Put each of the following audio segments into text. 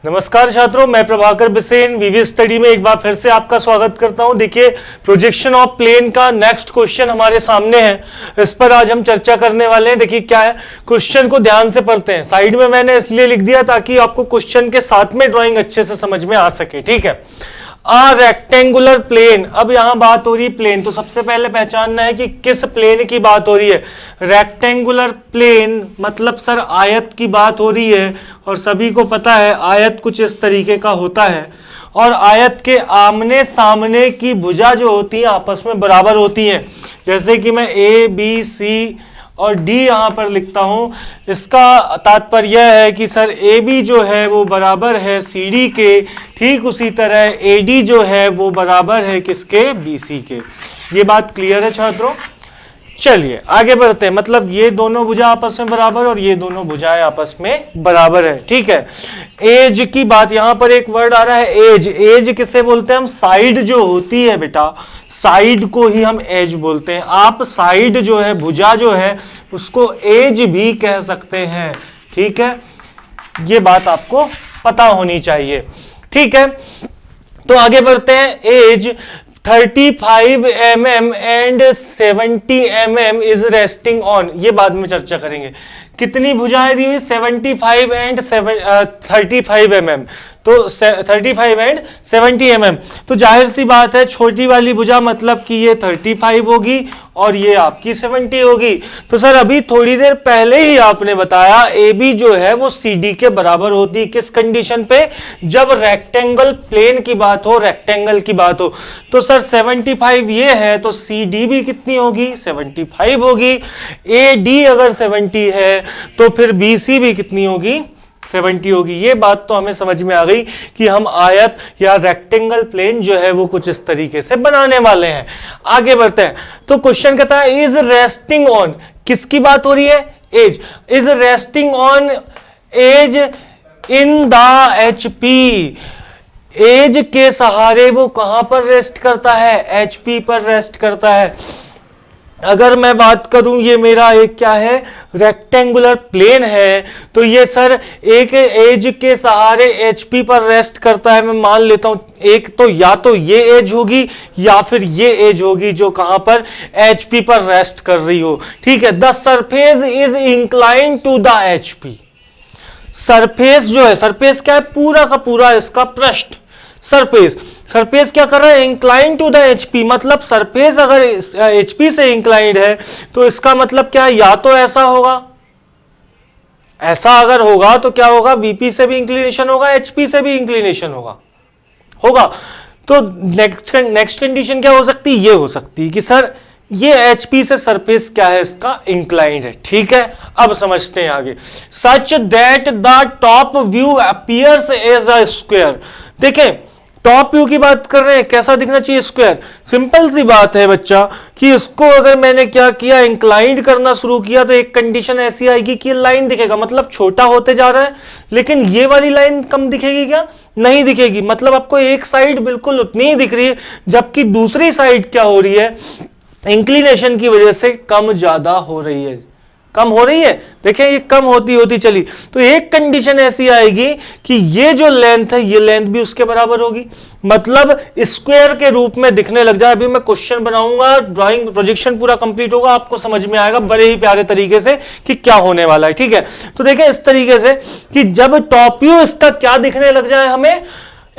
नमस्कार छात्रों, मैं प्रभाकर बिसेन वीवी स्टडी में एक बार फिर से आपका स्वागत करता हूं। देखिए, प्रोजेक्शन ऑफ प्लेन का नेक्स्ट क्वेश्चन हमारे सामने है। इस पर आज हम चर्चा करने वाले हैं। देखिए क्या है, क्वेश्चन को ध्यान से पढ़ते हैं। साइड में मैंने इसलिए लिख दिया ताकि आपको क्वेश्चन के साथ में ड्राइंग अच्छे से समझ में आ सके। ठीक है, आ रेक्टेंगुलर प्लेन। अब यहां बात हो रही है प्लेन, तो सबसे पहले पहचानना है कि किस प्लेन की बात हो रही है। रेक्टेंगुलर प्लेन मतलब सर आयत की बात हो रही है, और सभी को पता है आयत कुछ इस तरीके का होता है, और आयत के आमने सामने की भुजा जो होती है आपस में बराबर होती हैं। जैसे कि मैं ए बी सी और डी यहां पर लिखता हूं, इसका तात्पर्य यह है कि सर ए बी जो है वो बराबर है सी डी के, ठीक उसी तरह ए डी जो है वो बराबर है किसके, बी सी के। ये बात क्लियर है छात्रों? चलिए आगे बढ़ते हैं। मतलब ये दोनों भुजा आपस में बराबर और ये दोनों भुजाएं आपस में बराबर है। ठीक है, एज की बात, यहां पर एक वर्ड आ रहा है एज। एज किसे बोलते हैं हम? साइड जो होती है बेटा, साइड को ही हम एज बोलते हैं। आप साइड जो है, भुजा जो है, उसको एज भी कह सकते हैं। ठीक है, ये बात आपको पता होनी चाहिए। ठीक है, तो आगे बढ़ते हैं। As 35 mm and 70 mm is resting on, ये बाद में चर्चा करेंगे। कितनी भुजाएं दी हुई? 75 एंड 35 mm, तो 35 एंड 70 mm। तो जाहिर सी बात है छोटी वाली भुजा मतलब कि ये 35 होगी और ये आपकी 70 होगी। तो सर अभी थोड़ी देर पहले ही आपने बताया ए बी जो है वो सी डी के बराबर होती है। किस कंडीशन पे? जब रेक्टेंगल प्लेन की बात हो, रेक्टेंगल की बात हो। तो सर 75 ये है तो सी डी भी कितनी होगी? 75 होगी। ए डी अगर 70 है तो फिर बी सी भी कितनी होगी? 70 होगी। ये बात तो हमें समझ में आ गई कि हम आयत या रेक्टेंगल प्लेन जो है वो कुछ इस तरीके से बनाने वाले हैं। आगे बढ़ते हैं। तो क्वेश्चन कहता है इज रेस्टिंग ऑन, किसकी बात हो रही है? Edge. Is resting on edge in the H P, edge के सहारे वो कहां पर रेस्ट करता है? एच पी पर रेस्ट करता है। अगर मैं बात करूं, ये मेरा एक क्या है, रेक्टेंगुलर प्लेन है, तो ये सर एक एज के सहारे एचपी पर रेस्ट करता है। मैं मान लेता हूं एक तो या तो ये एज होगी या फिर ये एज होगी जो कहां पर, एचपी पर रेस्ट कर रही हो। ठीक है, the surface is incline to the HP. Surface जो है, सरफेस क्या है? पूरा का पूरा इसका पृष्ठ, सरफेस। सरफेस क्या कर रहा है? Incline to the HP. मतलब सरफेस अगर एचपी से इंक्लाइंड है तो इसका मतलब क्या है? या तो ऐसा होगा, ऐसा अगर होगा तो क्या होगा? वीपी से भी इंक्लिनेशन होगा, एचपी से भी इंक्लिनेशन होगा। तो नेक्स्ट कंडीशन क्या हो सकती है? ये हो सकती है कि सर ये एचपी से सरफेस क्या है इसका? इंक्लाइंड है। ठीक है, अब समझते हैं आगे। Such that the top view appears as a square. देखें, टॉप व्यू की बात कर रहे हैं, कैसा दिखना चाहिए? स्क्वायर। सिंपल सी बात है बच्चा कि इसको अगर मैंने क्या किया, इंक्लाइंड करना शुरू किया, तो एक कंडीशन ऐसी आएगी कि लाइन दिखेगा, मतलब छोटा होते जा रहा है, लेकिन ये वाली लाइन कम दिखेगी क्या? नहीं दिखेगी। मतलब आपको एक साइड बिल्कुल उतनी ही दिख रही है, जबकि दूसरी साइड क्या हो रही है? इंक्लिनेशन की वजह से कम ज्यादा हो रही है, कम हो रही है। देखिए ये कम होती होती चली, तो एक कंडीशन ऐसी आएगी कि ये जो लेंथ है ये लेंथ भी उसके बराबर होगी, मतलब स्क्वायर के रूप में दिखने लग जाए। अभी मैं क्वेश्चन बनाऊंगा, ड्राइंग प्रोजेक्शन पूरा कंप्लीट होगा, आपको समझ में आएगा बड़े ही प्यारे तरीके से कि क्या होने वाला है। ठीक है, तो देखिए इस तरीके से कि जब टॉप व्यू इसका क्या दिखने लग जाए, हमें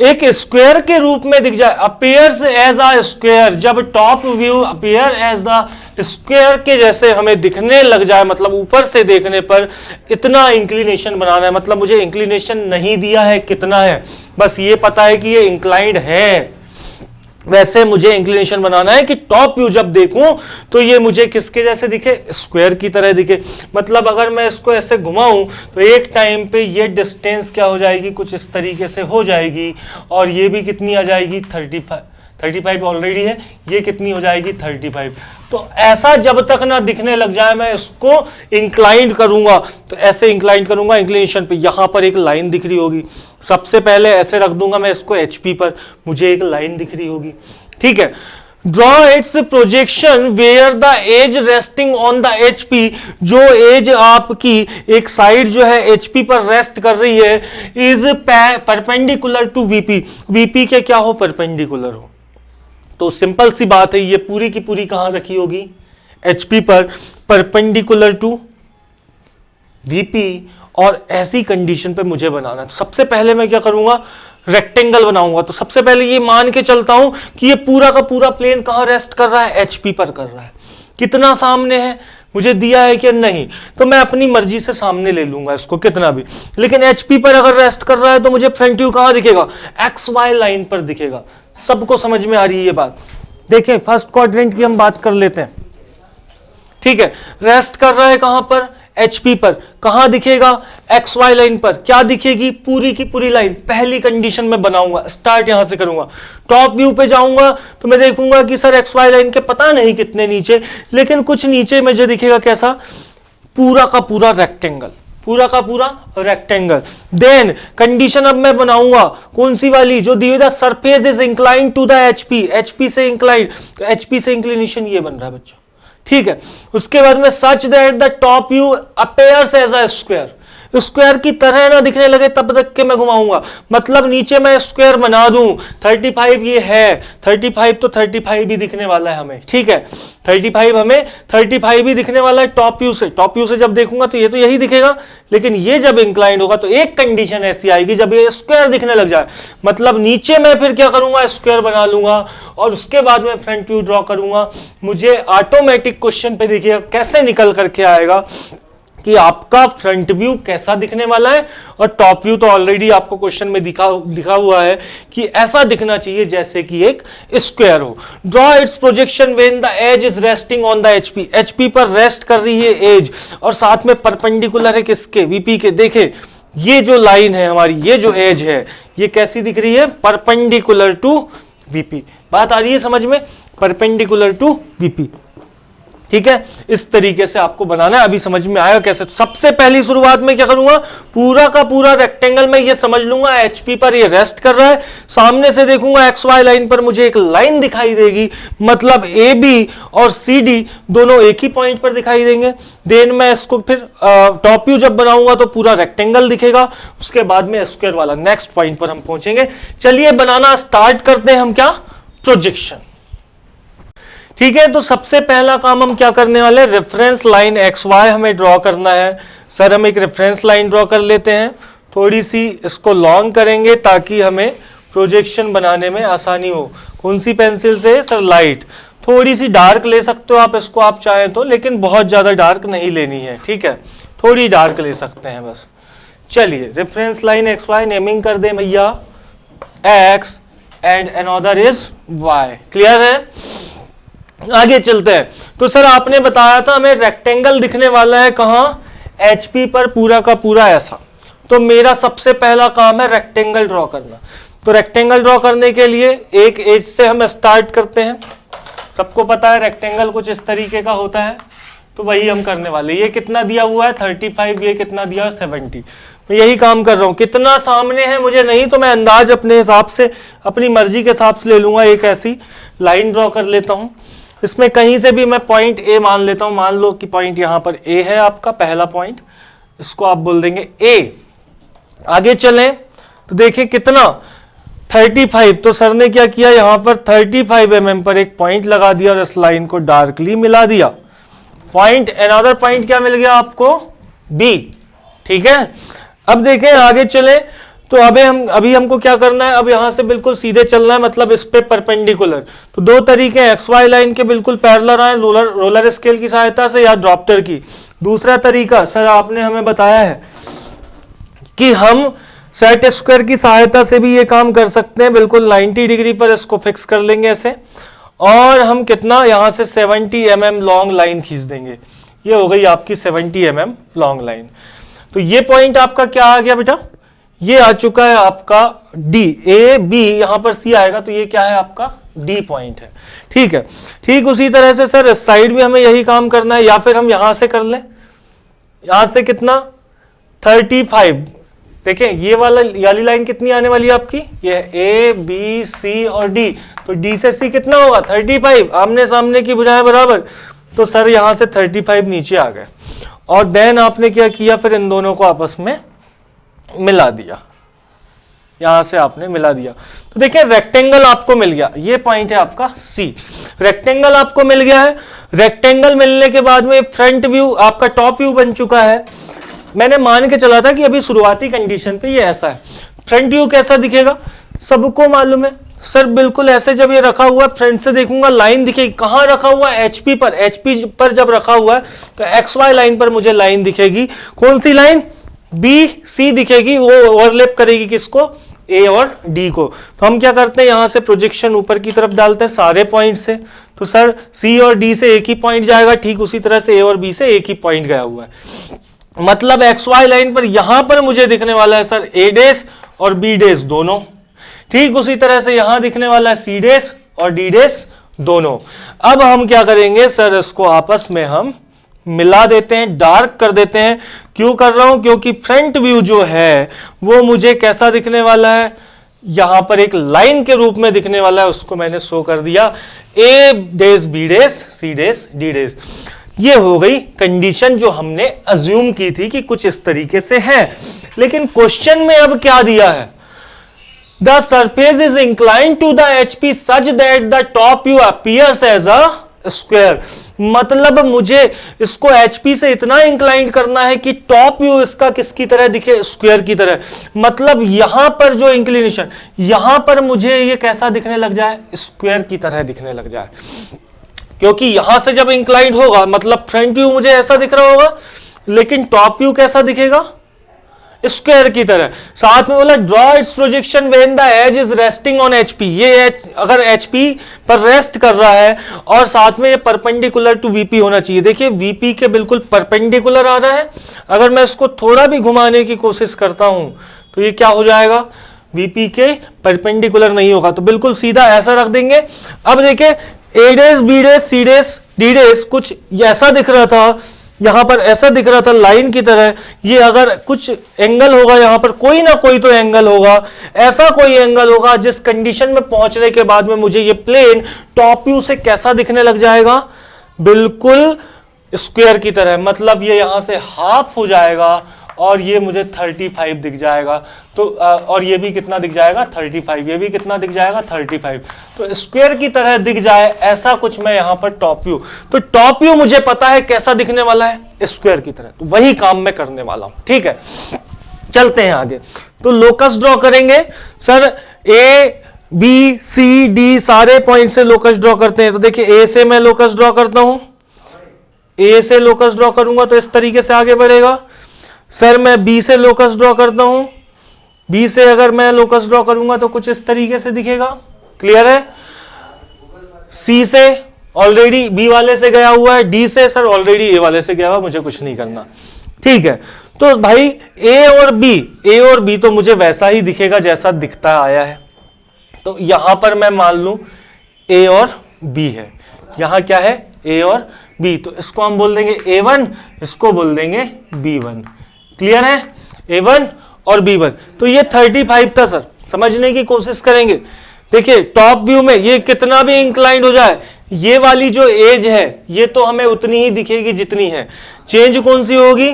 एक स्क्वायर के रूप में दिख जाए, अपीयर्स एज अ स्क्वायर। जब top view appear as the square के जैसे हमें दिखने लग जाए, मतलब ऊपर से देखने पर इतना इंक्लिनेशन बनाना है। मतलब मुझे इंक्लिनेशन नहीं दिया है कितना है, बस ये पता है कि ये इंक्लाइंड है। वैसे मुझे इंक्लिनेशन बनाना है कि टॉप व्यू जब देखूं तो ये मुझे किसके जैसे दिखे? स्क्वायर की तरह दिखे। मतलब अगर मैं इसको ऐसे घुमाऊं तो एक टाइम पे ये डिस्टेंस क्या हो जाएगी? कुछ इस तरीके से हो जाएगी, और ये भी कितनी आ जाएगी? 35 ऑलरेडी है, ये कितनी हो जाएगी? 35। तो ऐसा जब तक ना दिखने लग जाए, मैं इसको इंक्लाइंड करूंगा, तो ऐसे इंक्लाइंड करूंगा इंक्लिनेशन पे, यहां पर एक लाइन दिख रही होगी। सबसे पहले ऐसे रख दूंगा मैं इसको एचपी पर, मुझे एक लाइन दिख रही होगी। ठीक है, draw its projection where the edge resting on the HP, जो एज आपकी एक साइड जो है एचपी पर रेस्ट कर रही है, is perpendicular to VP, VP के क्या हो, परपेंडिकुलर हो। तो सिंपल सी बात है, ये पूरी की पूरी कहां रखी होगी, एचपी पर, परपेंडिकुलर टू वीपी, और ऐसी कंडीशन पे मुझे बनाना है। तो सबसे पहले मैं क्या करूंगा, रेक्टेंगल बनाऊंगा। तो सबसे पहले ये मान के चलता हूं कि ये पूरा का पूरा प्लेन कहां रेस्ट कर रहा है, एचपी पर कर रहा है। कितना सामने है मुझे दिया है कि नहीं, तो मैं अपनी मर्जी से सामने ले लूंगा इसको कितना भी, लेकिन एचपी पर अगर रेस्ट कर रहा है तो मुझे फ्रंट व्यू कहां दिखेगा, एक्स वाई लाइन पर दिखेगा। सबको समझ में आ रही है ये बात। देखें फर्स्ट क्वाड्रेंट की हम बात कर लेते हैं, ठीक है, रेस्ट कर रहा है कहां पर, एचपी पर, कहां दिखेगा, एक्स वाई लाइन पर। क्या दिखेगी, पूरी की पूरी लाइन। पहली कंडीशन में बनाऊंगा, स्टार्ट यहां से करूंगा, टॉप व्यू पे जाऊंगा तो मैं देखूंगा कि सर एक्स वाई लाइन के पता नहीं कितने नीचे, लेकिन कुछ नीचे मुझे दिखेगा कैसा, पूरा का पूरा रेक्टेंगल, पूरा का पूरा रेक्टेंगल। देन कंडीशन अब मैं बनाऊंगा कौन सी वाली, जो दी हुई the surface is incline to the HP, HP से इंक्लाइन, तो एचपी से इंक्लिनेशन ये बन रहा है बच्चों, ठीक है। उसके बाद में such that the top view appears as a square, square की तरह ना दिखने लगे तब तक के मैं घुमाऊंगा, मतलब नीचे मैं स्क्वायर बना दूं। 35 ये है, 35 तो 35 भी दिखने वाला है हमें, ठीक है, 35 हमें 35 भी दिखने वाला है टॉप व्यू से। टॉप व्यू से जब देखूंगा तो ये तो यही दिखेगा, लेकिन ये जब इंक्लाइंड होगा तो एक कंडीशन ऐसी आएगी जब ये स्क्वायर दिखने लग जाए, मतलब नीचे मैं फिर क्या करूंगा, स्क्वायर बना लूंगा और उसके बाद में फ्रंट व्यू ड्रॉ करूंगा। मुझे ऑटोमेटिक क्वेश्चन पे देखिएगा कैसे निकल करके आएगा कि आपका फ्रंट व्यू कैसा दिखने वाला है, और टॉप व्यू तो ऑलरेडी आपको क्वेश्चन में दिखा हुआ है कि ऐसा दिखना चाहिए जैसे कि एक स्क्वायर हो। Draw its projection when the edge is resting on the HP, HP पर रेस्ट कर रही है एज, और साथ में परपेंडिकुलर है किसके, वीपी के। देखे ये जो लाइन है हमारी, ये जो एज है, ये कैसी दिख रही है, परपेंडिकुलर टू वीपी। बात आ रही है समझ में, परपेंडिकुलर टू वीपी, ठीक है। इस तरीके से आपको बनाना है, अभी समझ में आया कैसे। सबसे पहली शुरुआत में क्या करूंगा, पूरा का पूरा रेक्टेंगल में ये समझ लूंगा एचपी पर ये रेस्ट कर रहा है, सामने से देखूंगा एक्स वाई लाइन पर मुझे एक लाइन दिखाई देगी, मतलब ए बी और सी डी दोनों एक ही पॉइंट पर दिखाई देंगे। देन मैं इसको फिर टॉप व्यू जब बनाऊंगा तो पूरा रेक्टेंगल दिखेगा, उसके बाद में स्क्वायर वाला नेक्स्ट पॉइंट पर हम पहुंचेंगे। चलिए बनाना स्टार्ट करते हैं हम, क्या, प्रोजेक्शन, ठीक है। तो सबसे पहला काम हम क्या करने वाले, रेफरेंस लाइन एक्स वाई हमें ड्रॉ करना है। सर हम एक रेफरेंस लाइन ड्रॉ कर लेते हैं, थोड़ी सी इसको लॉन्ग करेंगे ताकि हमें प्रोजेक्शन बनाने में आसानी हो। कौन सी पेंसिल से, सर लाइट, थोड़ी सी डार्क ले सकते हो आप इसको, आप चाहें तो, लेकिन बहुत ज्यादा डार्क नहीं लेनी है, ठीक है, थोड़ी डार्क ले सकते हैं बस। चलिए reference line X Y naming कर दें भैया, X and another is Y, clear है। आगे चलते हैं। तो सर आपने बताया था हमें रेक्टेंगल दिखने वाला है कहां, एचपी पर, पूरा का पूरा ऐसा। तो मेरा सबसे पहला काम है रेक्टेंगल ड्रॉ करना। तो रेक्टेंगल ड्रॉ करने के लिए एक एज से हम स्टार्ट करते हैं। सबको पता है रेक्टेंगल कुछ इस तरीके का होता है, तो वही हम करने वाले। ये कितना दिया हुआ है 35, ये कितना दिया है 70। मैं यही काम कर रहा हूं, कितना सामने है मुझे नहीं, तो मैं अंदाज अपने हिसाब से, अपनी मर्जी के हिसाब से ले लूंगा। एक ऐसी लाइन ड्रॉ कर लेता हूं, इसमें कहीं से भी मैं पॉइंट ए मान लेता हूं। मान लो कि पॉइंट यहां पर ए है आपका पहला पॉइंट, इसको आप बोल देंगे ए। आगे चलें तो देखिए कितना 35, तो सर ने क्या किया, यहां पर 35 mm पर एक पॉइंट लगा दिया और इस लाइन को डार्कली मिला दिया। पॉइंट, अनदर पॉइंट क्या मिल गया आपको, बी, ठीक है। अब देखें आगे चले तो अभी हमको क्या करना है, अब यहां से बिल्कुल सीधे चलना है, मतलब इस पे परपेंडिकुलर। तो दो तरीके हैं, एक्स वाई लाइन के बिल्कुल पैरेलल आए, रोलर स्केल की सहायता से या ड्रॉप्टर की। दूसरा तरीका सर आपने हमें बताया है कि हम सेट स्क्वायर की सहायता से भी ये काम कर सकते हैं। बिल्कुल 90 डिग्री पर इसको फिक्स कर लेंगे ऐसे, और हम कितना यहां से 70 mm लॉन्ग लाइन खींच देंगे। ये हो गई आपकी 70 mm लॉन्ग लाइन। तो ये पॉइंट आपका क्या आ गया बेटा, ये आ चुका है आपका डी, ए बी, यहां पर सी आएगा, तो ये क्या है आपका डी पॉइंट है, ठीक है। ठीक उसी तरह से सर इस साइड भी हमें यही काम करना है, या फिर हम यहां से कर लें, यहां से कितना 35, देखें ये वाली लाइन कितनी आने वाली है आपकी, ये ए बी सी और डी, तो डी से सी कितना होगा 35, आमने सामने की भुजाएं बराबर, तो सर यहां से 35 नीचे आ गए। और देन आपने क्या किया, फिर इन दोनों को आपस में मिला दिया, यहां से आपने मिला दिया, तो देखिए रेक्टेंगल आपको मिल गया। ये पॉइंट है आपका सी, रेक्टेंगल आपको मिल गया है। रेक्टेंगल मिलने के बाद में फ्रंट व्यू आपका टॉप व्यू बन चुका है। मैंने मान के चला था कि अभी शुरुआती कंडीशन पे ये ऐसा है। फ्रंट व्यू कैसा दिखेगा सबको मालूम है सर, बिल्कुल ऐसे जब ये रखा हुआ है, फ्रंट से देखूंगा लाइन दिखेगी, कहां रखा हुआ है एचपी पर, एचपी पर जब रखा हुआ है तो एक्स वाई लाइन पर मुझे लाइन दिखेगी, कौन सी लाइन, बी सी दिखेगी, वो ओवरलैप करेगी किसको, ए और डी को। तो हम क्या करते हैं, यहां से प्रोजेक्शन ऊपर की तरफ डालते हैं सारे पॉइंट से, तो सर सी और डी से एक ही पॉइंट जाएगा, ठीक उसी तरह से ए और बी से एक ही पॉइंट गया हुआ है। मतलब एक्स वाई लाइन पर यहां पर मुझे दिखने वाला है सर ए डेस और बी डेस दोनों, ठीक उसी तरह से यहां दिखने वाला है सी डेस और डी डेस दोनों। अब हम क्या करेंगे सर, इसको आपस में हम मिला देते हैं, डार्क कर देते हैं। क्यों कर रहा हूं, क्योंकि फ्रंट व्यू जो है वो मुझे कैसा दिखने वाला है, यहां पर एक लाइन के रूप में दिखने वाला है, उसको मैंने शो कर दिया, ए डेस बी डेस सी डेस डी डेस। ये हो गई कंडीशन जो हमने अज्यूम की थी कि कुछ इस तरीके से है। लेकिन क्वेश्चन में अब क्या दिया है, the surface is inclined to the HP such that the top view appears as a square. मतलब मुझे इसको एचपी से इतना इंक्लाइन करना है कि टॉप व्यू इसका किसकी तरह दिखे, स्क्वायर की तरह। मतलब यहां पर जो इंक्लिनेशन, यहां पर मुझे ये कैसा दिखने लग जाए, स्क्वायर की तरह दिखने लग जाए, क्योंकि यहां से जब इंक्लाइंड होगा मतलब फ्रंट व्यू मुझे ऐसा दिख रहा होगा, लेकिन टॉप व्यू कैसा दिखेगा, स्क्वायर की तरह। साथ में बोला draw its projection when the edge is resting on HP, ये अगर एचपी पर रेस्ट कर रहा है और साथ में ये परपेंडिकुलर टू वीपी होना चाहिए। देखिए वीपी के बिल्कुल परपेंडिकुलर आ रहा है, अगर मैं इसको थोड़ा भी घुमाने की कोशिश करता हूं तो ये क्या हो जाएगा, वीपी के परपेंडिकुलर नहीं होगा, तो बिल्कुल सीधा ऐसा रख देंगे। अब देखिए ए डेस बी डेस सी डेस डी डेस कुछ ऐसा दिख रहा था, यहां पर ऐसा दिख रहा था लाइन की तरह, ये अगर कुछ एंगल होगा यहां पर, कोई ना कोई तो एंगल होगा, ऐसा कोई एंगल होगा जिस कंडीशन में पहुंचने के बाद में मुझे ये प्लेन टॉप व्यू से कैसा दिखने लग जाएगा, बिल्कुल स्क्वायर की तरह। मतलब ये यहां से हाफ हो जाएगा और ये मुझे 35 दिख जाएगा, तो और ये भी कितना दिख जाएगा 35, ये भी कितना दिख जाएगा 35, तो स्क्वायर की तरह दिख जाए ऐसा कुछ मैं यहां पर टॉप व्यू, तो टॉप व्यू मुझे पता है कैसा दिखने वाला है, स्क्वायर की तरह, तो वही काम मैं करने वाला हूं। ठीक है, चलते हैं आगे। तो लोकस ड्रॉ करेंगे sir, A B C D सारे पॉइंट से लोकस ड्रॉ करते हैं। तो देखिए ए से मैं लोकस ड्रॉ करता हूं, ए से लोकस ड्रॉ करूंगा तो इस तरीके से आगे बढ़ेगा। सर मैं बी से लोकस ड्रॉ करता हूं, बी से अगर मैं लोकस ड्रॉ करूंगा तो कुछ इस तरीके से दिखेगा, क्लियर है। सी से ऑलरेडी बी वाले से गया हुआ है, डी से सर ऑलरेडी ए वाले से गया हुआ, मुझे कुछ नहीं करना। ठीक है, तो भाई ए और बी तो मुझे वैसा ही दिखेगा जैसा दिखता आया है। तो यहां पर मैं मान लूं ए और बी है, यहां क्या है ए और बी, तो इसको हम बोल देंगे A1, इसको बोल देंगे B1। क्लियर है, A1 और B1। तो ये 35 था सर, समझने की कोशिश करेंगे। देखिए टॉप व्यू में ये कितना भी इंक्लाइंड हो जाए, ये वाली जो एज है ये तो हमें उतनी ही दिखेगी जितनी है। चेंज कौन सी होगी,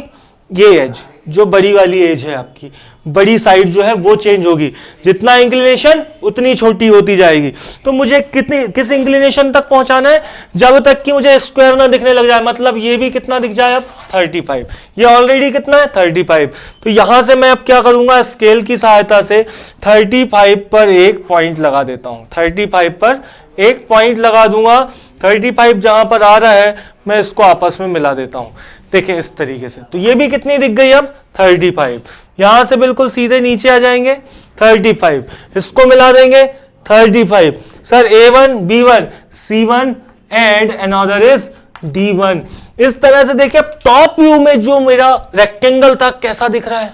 ये एज जो बड़ी वाली एज है आपकी, बड़ी साइड जो है वो चेंज होगी, जितना इंक्लिनेशन उतनी छोटी होती जाएगी। तो मुझे किस इंक्लिनेशन तक पहुंचाना है, जब तक कि मुझे स्क्वायर ना दिखने लग जाए। मतलब ये भी कितना दिख जाए अब 35, ये ऑलरेडी कितना है 35। तो यहां से मैं अब क्या करूंगा, स्केल की सहायता से 35 पर एक पॉइंट लगा देता हूं, 35 पर एक पॉइंट लगा दूंगा। 35 जहां पर आ रहा है मैं इसको आपस में मिला देता हूं, देखिए इस तरीके से। तो ये भी कितनी दिख गई अब 35, यहां से बिल्कुल सीधे नीचे आ जाएंगे 35, इसको मिला देंगे 35। Sir A1 B1 C1 and another is D1। इस तरह से देखिए टॉप व्यू में जो मेरा रेक्टेंगल था कैसा दिख रहा है,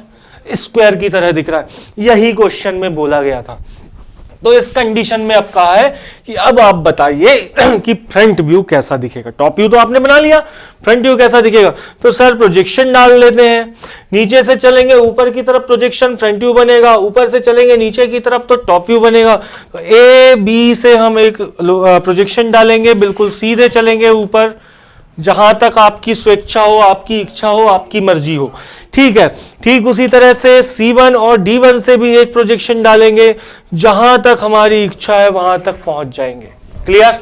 स्क्वायर की तरह दिख रहा है। यही क्वेश्चन में बोला गया था। तो इस कंडीशन में अब कहा है कि अब आप बताइए कि फ्रंट व्यू कैसा दिखेगा। टॉप व्यू तो आपने बना लिया, फ्रंट व्यू कैसा दिखेगा? तो सर प्रोजेक्शन डाल लेते हैं। नीचे से चलेंगे ऊपर की तरफ प्रोजेक्शन फ्रंट व्यू बनेगा, ऊपर से चलेंगे नीचे की तरफ तो टॉप व्यू बनेगा। तो ए बी से हम एक प्रोजेक्शन डालेंगे, बिल्कुल सीधे चलेंगे ऊपर, जहां तक आपकी स्वेच्छा हो, आपकी इच्छा हो, आपकी मर्जी हो। ठीक है, ठीक उसी तरह से C1 और D1 से भी एक प्रोजेक्शन डालेंगे, जहां तक हमारी इच्छा है वहां तक पहुंच जाएंगे। क्लियर?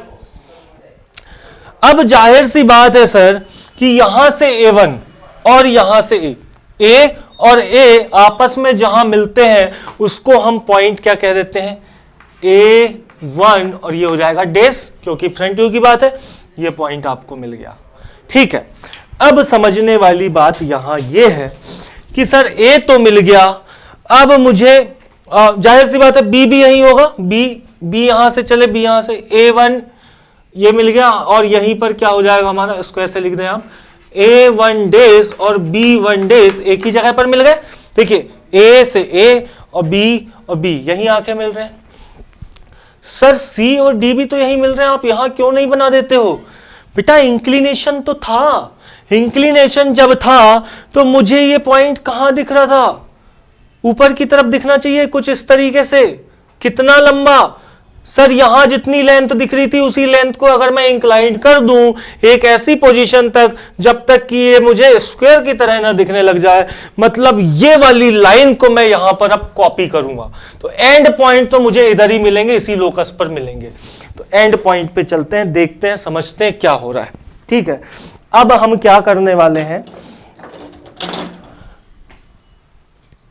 अब जाहिर सी बात है सर कि यहां से A1 और यहां से A और A आपस में जहां मिलते हैं उसको हम पॉइंट क्या कह देते हैं? A1, और ये हो जाएगा डेस, क्योंकि फ्रंट व्यू की बात है। ये पॉइंट आपको मिल गया। ठीक है, अब समझने वाली बात यहां ये है कि सर A तो मिल गया, अब मुझे जाहिर सी बात है B भी यही होगा, B यहां से चले, B यहां से A1 ये मिल गया, और यहीं पर क्या हो जाएगा हमारा, इसको ऐसे लिख दें आप, A1 डेज और B1 डेज एक ही जगह पर मिल गए। देखिए A से A और B यहीं आके मिल रहे हैं। सर C और D भी तो यहीं मिल रहे हैं, आप यहां क्यों नहीं बना देते हो? बेटा इंक्लिनेशन तो था, इंक्लिनेशन जब था तो मुझे ये पॉइंट कहां दिख रहा था? ऊपर की तरफ दिखना चाहिए कुछ इस तरीके से। कितना लंबा? सर यहां जितनी लेंथ दिख रही थी उसी लेंथ को अगर मैं इंक्लाइन कर दूं एक ऐसी पोजीशन तक जब तक कि ये मुझे स्क्वायर की तरह ना दिखने लग जाए, मतलब ये वाली लाइन को मैं यहां पर अब कॉपी करूंगा, तो एंड पॉइंट तो मुझे इधर ही मिलेंगे, इसी लोकस पर मिलेंगे। तो एंड पॉइंट पे चलते हैं, देखते हैं, समझते हैं क्या हो रहा है। ठीक है, अब हम क्या करने वाले हैं,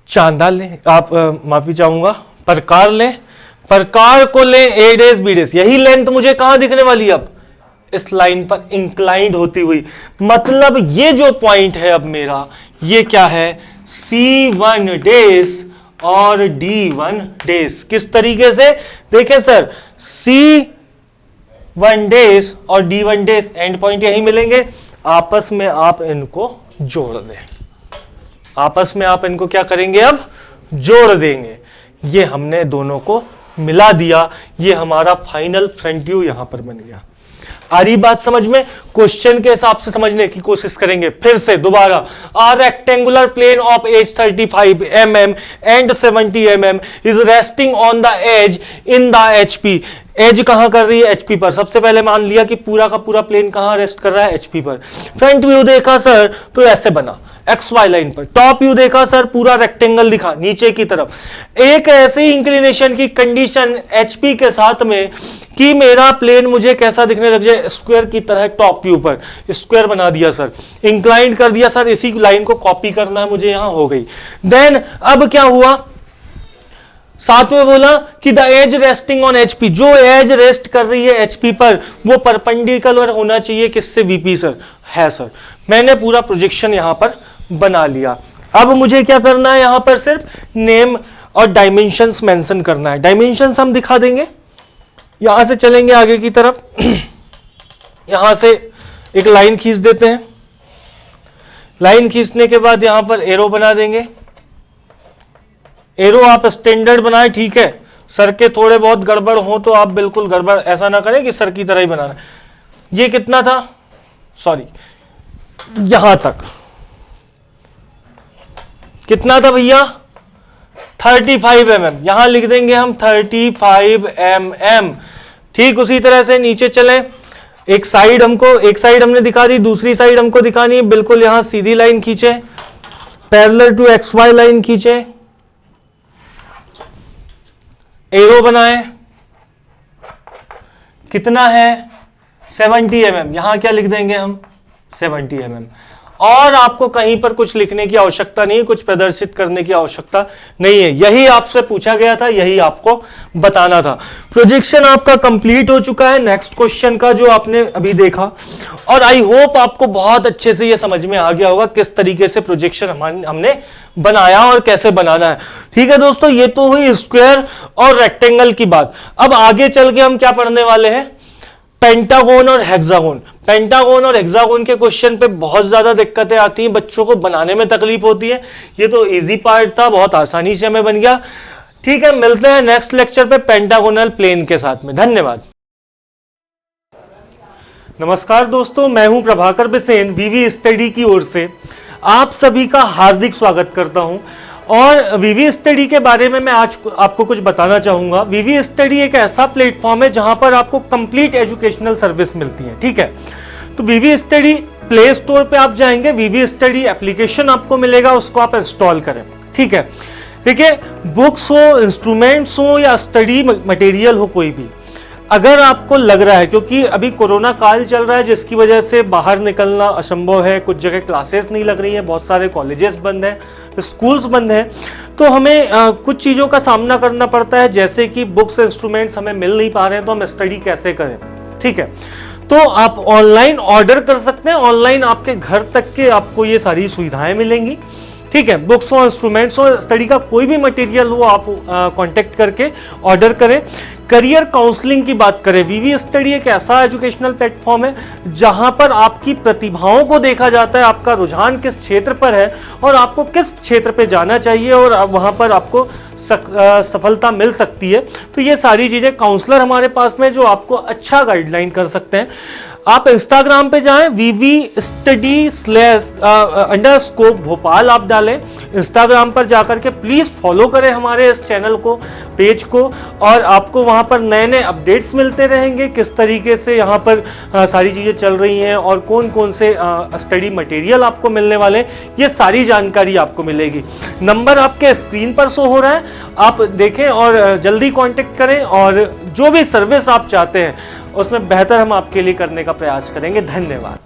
चांदा लें, आप माफी चाहूंगा, प्रकार लें, प्रकार को लें, ए डेस बी डेस, यही लेंथ मुझे कहां दिखने वाली है? अब इस लाइन पर इंक्लाइंड होती हुई, मतलब ये जो पॉइंट है अब मेरा, ये क्या है? C1 डेस और D1 डेस। किस तरीके से? देखें सर, C1 डेस और D1 डेस एंड पॉइंट यही मिलेंगे, आपस में आप इनको जोड़ दें, आपस में आप इनको क्या करेंगे? अब जोड़ देंगे। ये हमने दोनों को मिला दिया, ये हमारा फाइनल फ्रंट व्यू यहां पर बन गया। आ रही बात समझ में? क्वेश्चन के हिसाब से समझने की कोशिश करेंगे फिर से दोबारा। A rectangular plane of edge 35 mm and 70 mm is resting on the edge in the HP। Edge कहां कर रही है? HP पर। सबसे पहले मान लिया कि पूरा का पूरा प्लेन कहां रेस्ट कर रहा है? HP पर। फ्रंट व्यू देखा सर तो ऐसे बना, XY लाइन पर। टॉप व्यू देखा सर, पूरा रेक्टेंगल दिखा नीचे की तरफ। एक ऐसी इंक्लिनेशन की कंडीशन HP के साथ में कि मेरा प्लेन मुझे कैसा दिखने लग जाए? स्क्वायर की तरह। टॉप व्यू पर स्क्वायर बना दिया सर, इंक्लाइंड कर दिया सर, इसी लाइन को कॉपी करना है मुझे, यहां हो गई। देन अब क्या हुआ? साथ में बोला कि the edge resting on HP, जो एज रेस्ट कर रही है HP पर वो परपेंडिकुलर होना चाहिए किससे? VP sir. है सर, मैंने पूरा प्रोजेक्शन यहां पर बना लिया। अब मुझे क्या करना है? यहां पर सिर्फ नेम और डायमेंशंस मेंशन करना है। डायमेंशंस हम दिखा देंगे, यहां से चलेंगे आगे की तरफ, यहां से एक लाइन खींच देते हैं। लाइन खींचने के बाद यहां पर एरो बना देंगे। एरो आप स्टैंडर्ड बनाए, ठीक है। सर के थोड़े बहुत गड़बड़ हो तो आप बिल्कुल गड़बड़ ऐसा ना करें कि सर की तरह ही बनाना। ये कितना था? सॉरी, यहां तक कितना था भैया? 35 mm। यहां लिख देंगे हम 35 mm। ठीक उसी तरह से नीचे चले, एक साइड हमने दिखा दी, दूसरी साइड हमको दिखानी है। बिल्कुल यहां सीधी लाइन खींचे, पैरेलल टू XY लाइन खींचे, एरो बनाए। कितना है? 70 mm। यहां क्या लिख देंगे हम? 70 mm। और आपको कहीं पर कुछ लिखने की आवश्यकता नहीं, कुछ प्रदर्शित करने की आवश्यकता नहीं है। यही आपसे पूछा गया था, यही आपको बताना था। प्रोजेक्शन आपका कंप्लीट हो चुका है नेक्स्ट क्वेश्चन का जो आपने अभी देखा, और आई होप आपको बहुत अच्छे से ये समझ में आ गया होगा किस तरीके से प्रोजेक्शन हमने बनाया और कैसे बनाना है। ठीक है दोस्तों, ये तो हुई स्क्वायर और रेक्टेंगल की बात। अब आगे चल के हम क्या पढ़ने वाले हैं? पेंटागोन और हेक्सागोन। पेंटागोन और हेक्सागोन के क्वेश्चन पे बहुत ज्यादा दिक्कतें आती हैं, बच्चों को बनाने में तकलीफ होती है। ये तो इजी पार्ट था, बहुत आसानी से हमें बन गया। ठीक है, मिलते हैं नेक्स्ट लेक्चर पे पेंटागोनल प्लेन के साथ में। धन्यवाद। नमस्कार दोस्तों, मैं हूं प्रभाकर बिसेन, वीवी स्टडी की ओर से आप सभी का हार्दिक स्वागत करता हूं। और वीवी स्टडी के बारे में मैं आज आपको कुछ बताना चाहूंगा। वीवी स्टडी एक ऐसा प्लेटफॉर्म है जहां पर आपको कंप्लीट एजुकेशनल सर्विस मिलती है। ठीक है, तो वीवी स्टडी प्ले स्टोर पे आप जाएंगे, वीवी स्टडी एप्लीकेशन आपको मिलेगा, उसको आप इंस्टॉल करें। ठीक है, देखिए बुक्स हो, इंस्ट्रूमेंट्स हो या स्टडी मटेरियल हो, कोई भी अगर आपको लग रहा है, क्योंकि अभी कोरोना काल चल रहा है जिसकी वजह से बाहर निकलना असंभव है, कुछ जगह क्लासेस नहीं लग रही है, बहुत सारे कॉलेजेस बंद हैं, स्कूल्स बंद हैं, तो हमें कुछ चीज़ों का सामना करना पड़ता है, जैसे कि बुक्स इंस्ट्रूमेंट्स हमें मिल नहीं पा रहे हैं, तो हम स्टडी कैसे करें। ठीक है, तो आप ऑनलाइन ऑर्डर कर सकते हैं, ऑनलाइन आपके घर तक के आपको ये सारी सुविधाएं मिलेंगी। ठीक है, बुक्स हो, इंस्ट्रूमेंट्स हो, स्टडी का कोई भी मटेरियल हो, आप कांटेक्ट करके ऑर्डर करें। करियर काउंसलिंग की बात करें, वीवी स्टडी एक ऐसा एजुकेशनल प्लेटफॉर्म है जहां पर आपकी प्रतिभाओं को देखा जाता है, आपका रुझान किस क्षेत्र पर है और आपको किस क्षेत्र पे जाना चाहिए और वहां पर आपको सफलता मिल सकती है। तो ये सारी चीज़ें काउंसलर हमारे पास में जो आपको अच्छा गाइडलाइन कर सकते हैं। आप इंस्टाग्राम पे जाएं, VV__स्कोप भोपाल आप डालें, इंस्टाग्राम पर जाकर के प्लीज़ फॉलो करें हमारे इस चैनल को, पेज को, और आपको वहां पर नए नए अपडेट्स मिलते रहेंगे, किस तरीके से यहाँ पर सारी चीज़ें चल रही हैं और कौन कौन से स्टडी मटेरियल आपको मिलने वाले हैं, ये सारी जानकारी आपको मिलेगी। नंबर आपके स्क्रीन पर शो हो रहा है, आप देखें और जल्दी कॉन्टेक्ट करें, और जो भी सर्विस आप चाहते हैं उसमें बेहतर हम आपके लिए करने का प्रयास करेंगे। धन्यवाद।